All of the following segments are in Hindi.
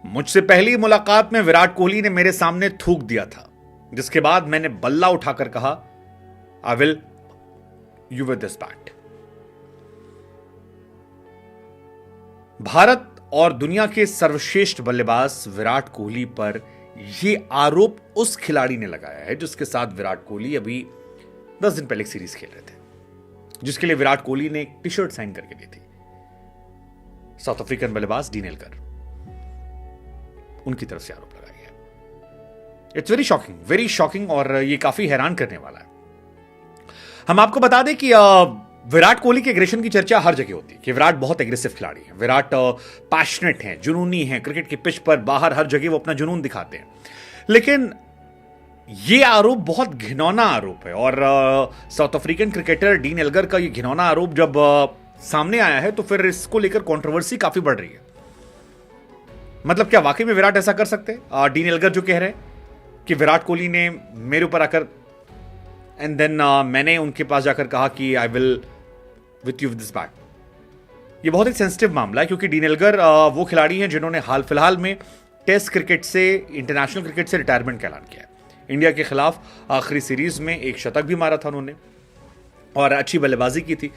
मुझसे पहली मुलाकात में विराट कोहली ने मेरे सामने थूक दिया था, जिसके बाद मैंने बल्ला उठाकर कहा, I will you with this bat. Bharat और दुनिया के सर्वश्रेष्ठ बल्लेबाज विराट कोहली पर यह आरोप उस खिलाड़ी ने लगाया है जिसके साथ विराट कोहली अभी 10 दिन पहले एक सीरीज खेल रहे थे, जिसके लिए विराट कोहली ने एक टी शर्ट साइन करके दी थी। साउथ अफ्रीकन बल्लेबाज डीन एल्गर, उनकी तरफ से आरोप लगाया गया। इट्स वेरी शॉकिंग और ये काफी हैरान करने वाला है। हम आपको बता दें कि विराट कोहली के एग्रेशन की चर्चा हर जगह होती है कि विराट बहुत एग्रेसिव खिलाड़ी है, विराट पैशनेट हैं, जुनूनी हैं, क्रिकेट की पिच पर बाहर हर जगह वो अपना जुनून दिखाते हैं। लेकिन यह आरोप बहुत घिनौना आरोप है और south African cricketer dean Elgar का यह घिनौना आरोप जब सामने आया है तो फिर इसको लेकर कंट्रोवर्सी काफी बढ़ रही है। मतलब क्या वाकई में विराट ऐसा कर सकते हैं? डीन एल्गर जो कह रहे हैं कि विराट कोहली ने मेरे ऊपर आकर एंड देन मैंने उनके पास जाकर कहा कि I will with you with this bat. ये बहुत ही सेंसिटिव मामला है क्योंकि डीन एल्गर वो खिलाड़ी हैं जिन्होंने हाल फिलहाल में टेस्ट क्रिकेट से, इंटरनेशनल क्रिकेट से रिटायरमेंट का ऐलान किया है। इंडिया के खिलाफ आखिरी सीरीज में एक शतक भी मारा था उन्होंने और अच्छी बल्लेबाजी की थी।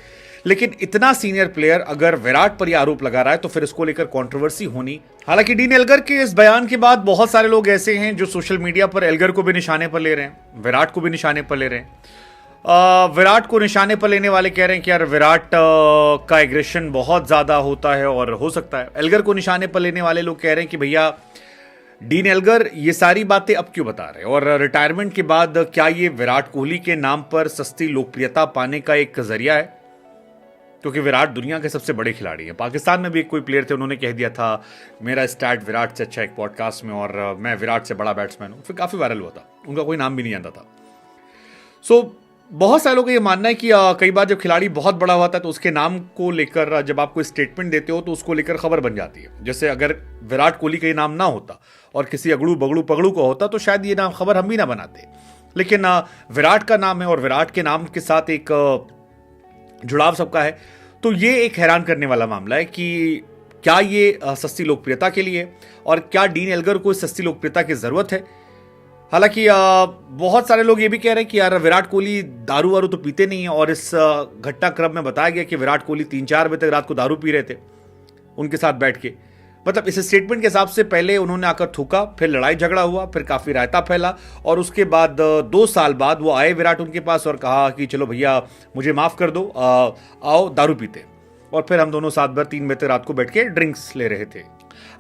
लेकिन इतना सीनियर प्लेयर अगर विराट पर यह आरोप लगा रहा है तो फिर इसको लेकर कंट्रोवर्सी होनी। हालांकि डीन एल्गर के इस बयान के बाद बहुत सारे लोग ऐसे हैं जो सोशल मीडिया पर एल्गर को भी निशाने पर ले रहे हैं, विराट को भी निशाने पर ले रहे हैं। विराट को निशाने पर लेने वाले कह रहे हैं कि यार विराट का एग्रेशन बहुत ज्यादा होता है और हो सकता है। एल्गर को निशाने पर लेने वाले लोग कह रहे हैं कि भैया डीन एल्गर ये सारी बातें अब क्यों बता रहे हैं और रिटायरमेंट के बाद क्या ये विराट कोहली के नाम पर सस्ती लोकप्रियता पाने का एक जरिया है? क्योंकि विराट दुनिया के सबसे बड़े खिलाड़ी हैं। पाकिस्तान में भी एक कोई प्लेयर थे, उन्होंने कह दिया था मेरा स्टैट विराट से अच्छा एक पॉडकास्ट में और मैं विराट से बड़ा बैट्समैन हूं, फिर काफी वायरल हुआ था, उनका कोई नाम भी नहीं जानता था। बहुत सारे लोगों का ये मानना है कि कई बार जब खिलाड़ी बहुत बड़ा होता है तो उसके नाम को लेकर जब आप कोई स्टेटमेंट देते हो तो उसको लेकर खबर बन जाती है। जैसे अगर विराट कोहली का ये नाम ना होता और किसी अगड़ू बगड़ू पगड़ू का होता तो शायद ये नाम खबर हम भी ना बनाते। लेकिन विराट का नाम है और विराट के नाम के साथ एक जुड़ाव सबका है। तो ये एक हैरान करने वाला मामला है कि क्या ये सस्ती लोकप्रियता के लिए और क्या डीन एल्गर को इस सस्ती लोकप्रियता की जरूरत है? हालांकि बहुत सारे लोग ये भी कह रहे हैं कि यार विराट कोहली दारू वारू तो पीते नहीं है और इस घटनाक्रम में बताया गया कि विराट कोहली 3-4 बजे तक रात को दारू पी रहे थे उनके साथ बैठ के। मतलब इस स्टेटमेंट के हिसाब से पहले उन्होंने आकर थूका, फिर लड़ाई झगड़ा हुआ, फिर काफी रायता फैला और उसके बाद 2 साल बाद वो आए विराट उनके पास और कहा कि चलो भैया मुझे माफ कर दो, आओ दारू पीते। और फिर हम दोनों साथ भर 3 बजे तक रात को बैठ के ड्रिंक्स ले रहे थे।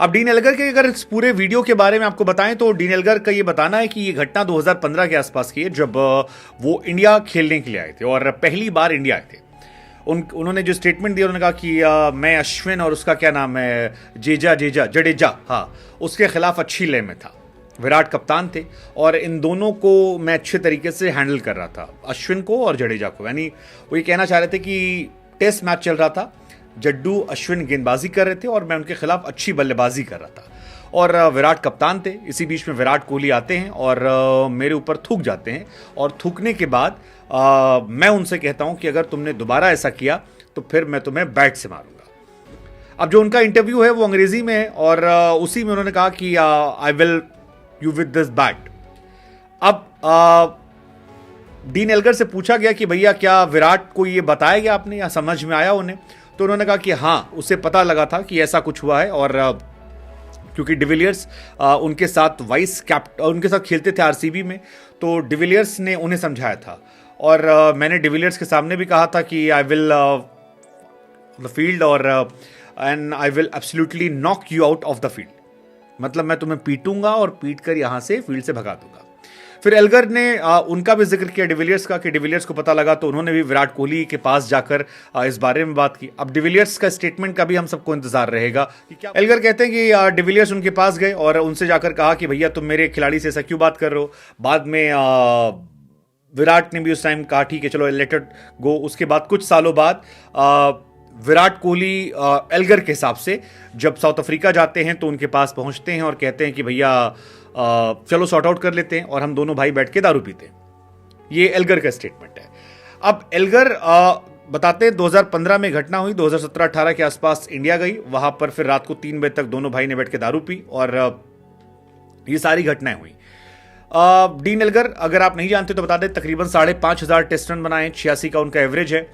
अब डीन एल्गर के अगर इस पूरे वीडियो के बारे में आपको बताएं तो डीन एल्गर का ये बताना है कि ये घटना 2015 के आसपास की है जब वो इंडिया खेलने के लिए आए थे और पहली बार इंडिया आए थे। उन्होंने जो स्टेटमेंट दिया उन्होंने कहा कि मैं अश्विन और उसका क्या नाम है जडेजा, हाँ, उसके खिलाफ अच्छी लय में था। विराट कप्तान थे और इन दोनों को मैं अच्छे तरीके से हैंडल कर रहा था, अश्विन को और जडेजा को। यानी वो ये कहना चाह रहे थे कि टेस्ट मैच चल रहा था, जड्डू अश्विन गेंदबाजी कर रहे थे और मैं उनके खिलाफ अच्छी बल्लेबाजी कर रहा था और विराट कप्तान थे। इसी बीच में विराट कोहली आते हैं और मेरे ऊपर थूक जाते हैं और थूकने के बाद मैं उनसे कहता हूं कि अगर तुमने दोबारा ऐसा किया तो फिर मैं तुम्हें बैट से मारूंगा। अब जो उनका इंटरव्यू है वो अंग्रेजी में है और उसी में उन्होंने कहा कि I will you with this bat. अब डीन एल्गर से पूछा गया कि भैया क्या विराट को ये बताया गया आपने या समझ में आया उन्हें? तो उन्होंने कहा कि हाँ, उसे पता लगा था कि ऐसा कुछ हुआ है और क्योंकि डिविलियर्स उनके साथ उनके साथ खेलते थे आरसीबी में, तो डिविलियर्स ने उन्हें समझाया था और मैंने डिविलियर्स के सामने भी कहा था कि आई विल द फील्ड और and I will absolutely knock you out of the field. मतलब मैं तुम्हें पीटूंगा और पीट कर यहां से फील्ड से भगा दूंगा। फिर एल्गर ने उनका भी जिक्र किया डिविलियर्स का कि डिविलियर्स को पता लगा तो उन्होंने भी विराट कोहली के पास जाकर इस बारे में बात की। अब डिविलियर्स का स्टेटमेंट का भी हम सबको इंतजार रहेगा कि क्या। एल्गर कहते हैं कि डिविलियर्स उनके पास गए और उनसे जाकर कहा कि भैया तुम मेरे खिलाड़ी से ऐसा क्यों बात कर रहे हो। बाद में विराट ने भी उस टाइम कहा ठीक है चलो लेट इट गो। उसके बाद कुछ सालों बाद विराट कोहली एल्गर के हिसाब से जब साउथ अफ्रीका जाते हैं तो उनके पास पहुंचते हैं और कहते हैं कि भैया चलो सॉर्ट आउट कर लेते हैं और हम दोनों भाई बैठ के दारू पीते हैं। ये एल्गर का स्टेटमेंट है। अब एल्गर बताते हैं 2015 में घटना हुई, 2017-18 के आसपास इंडिया गई, वहां पर फिर रात को 3 बजे तक दोनों भाई ने बैठ के दारू पी और ये सारी घटनाएं हुई। डीन एल्गर अगर आप नहीं जानते तो बता दें, तकरीबन 5,500 टेस्ट रन बनाए, 86 का उनका एवरेज है।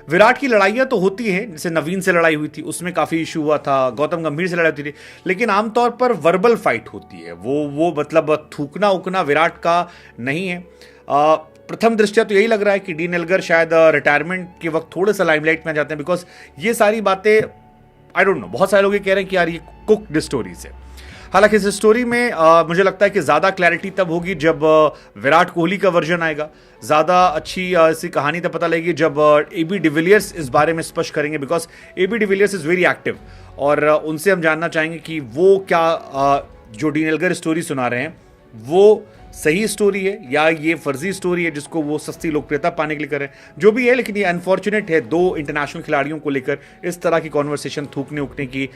विराट की लड़ाइयां तो होती हैं, जैसे नवीन से लड़ाई हुई थी उसमें काफी इशू हुआ था, गौतम गंभीर से लड़ाई होती थी, लेकिन आमतौर पर वर्बल फाइट होती है, वो मतलब थूकना उकना विराट का नहीं है। प्रथम दृष्टया तो यही लग रहा है कि डीन एल्गर शायद रिटायरमेंट के वक्त थोड़े सा लाइमलाइट में आ जाते हैं, बिकॉज ये सारी बातें आई डोंट नो, बहुत सारे लोग ये कह रहे हैं कि यार ये कुक्ड स्टोरीज है। हालांकि इस स्टोरी में मुझे लगता है कि ज़्यादा क्लैरिटी तब होगी जब विराट कोहली का वर्जन आएगा, ज़्यादा अच्छी इसी कहानी तब पता लगेगी जब AB डिविलियर्स इस बारे में स्पष्ट करेंगे, because AB de Villiers is very active और उनसे हम जानना चाहेंगे कि वो क्या जो डीन एल्गर स्टोरी सुना रहे हैं वो सही स्टोरी है या ये फर्जी स्टोरी है जिसको वो सस्ती लोकप्रियता पाने के लिए कर रहे हैं। जो भी है, लेकिन ये अनफॉर्चुनेट है, 2 इंटरनेशनल खिलाड़ियों को लेकर इस तरह की कॉन्वर्सेशन थूकने उकने की